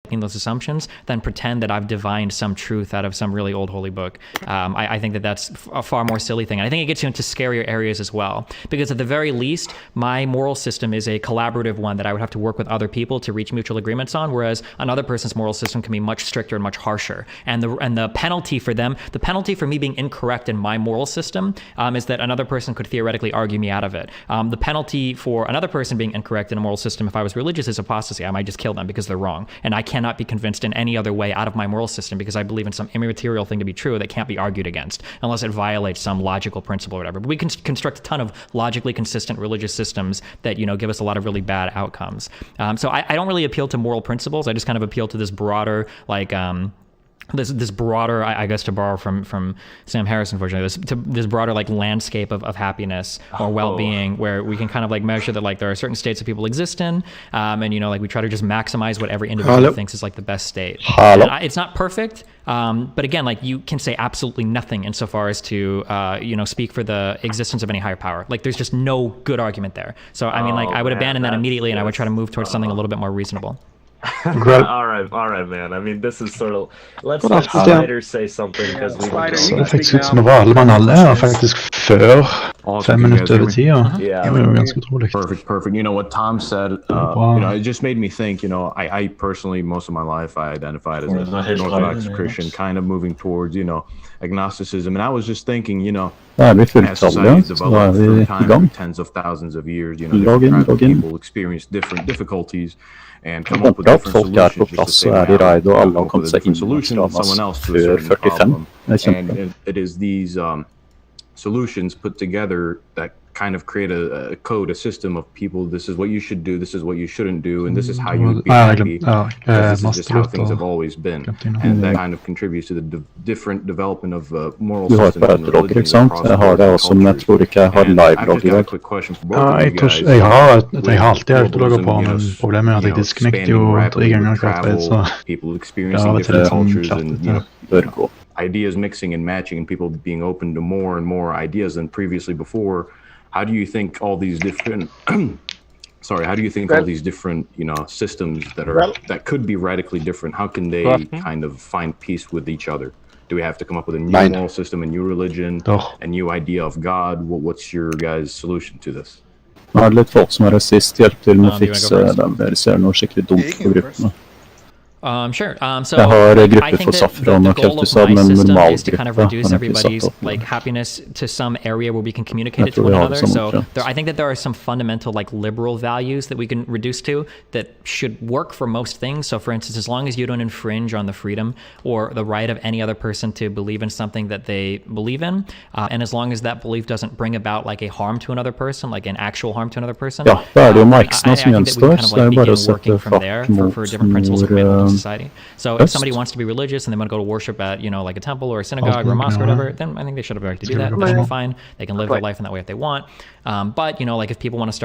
those assumptions than pretend that I've divined some truth out of some really old holy book. I think that that's a far more silly thing. And I think it gets you into scarier areas as well, because at the very least, my moral system is a collaborative one that I would have to work with other people to reach mutual agreements on, whereas another person's moral system can be much stricter and much harsher. And the penalty for them, the penalty for me being incorrect in my moral system is that another person could theoretically argue me out of it. The penalty for another person being incorrect in a moral system, if I was religious, is apostasy. I might just kill them because they're wrong. And I cannot be convinced in any other way out of my moral system because I believe in some immaterial thing to be true that can't be argued against unless it violates some logical principle or whatever. But we can construct a ton of logically consistent religious systems that, give us a lot of really bad outcomes. So I don't really appeal to moral principles. I just kind of appeal to this broader, this broader, I guess, to borrow from Sam Harris, unfortunately, this broader landscape of happiness or well-being, where we can kind of measure that there are certain states that people exist in, and we try to just maximize what every individual thinks is the best state. It's not perfect, but again, you can say absolutely nothing insofar as to speak for the existence of any higher power. There's just no good argument there. So I mean, I would abandon that immediately, and I would try to move towards something a little bit more reasonable. all right, man. I mean, this is sort of... Let's let Spider say something, because we... Spider, you can speak now. Som Valman alla är faktiskt för 5 minuter över 10. Yeah, det var ganska otroligt. Perfect. You know what Tom said, it just made me think, I personally, most of my life, I identified as an Orthodox Christian, kind of moving towards, agnosticism. And I was just thinking, as societies develop through time, tens of thousands of years, people experience different difficulties and come up with different solutions just to say, come up with a different solution than someone else to a certain problem. And it is these solutions put together that kind of create a code, a system of people. This is what you should do, this is what you shouldn't do, and this is how you would be happy. This is just how things have always been. And that kind of contributes to the different development of moral systems and religions across the culture. I've just got a quick question for both of you guys. Jeg har alltid hatt å lage på, men problemet er at jeg disconnecter jo 3 ganger hvert, så people experiencing different cultures and ideas mixing and matching, and people being open to more and more ideas than previously before. How do you think all these different all these different systems that could be radically different, how can they kind of find peace with each other? Do we have to come up with a new moral system, a new religion, a new idea of God? What's your guys' solution to this? Jeg har litt folk som er rasist, hjelp til med å fikse dem. Dere ser noe skikkelig dumt på gruppene. Sure. So I think that the goal of my system is to kind of reduce everybody's happiness to some area where we can communicate it to one another. So I think that there are some fundamental liberal values that we can reduce to that should work for most things. So for instance, as long as you don't infringe on the freedom or the right of any other person to believe in something that they believe in, and as long as that belief doesn't bring about a harm to another person, an actual harm to another person, I think that we kind of begin working from there for different principles of commitment to society. So if somebody wants to be religious and they want to go to worship at a temple or a synagogue or a mosque or whatever, then I think they should have the right to do that. That should be fine. They can live their life in that way if they want. But if people want to start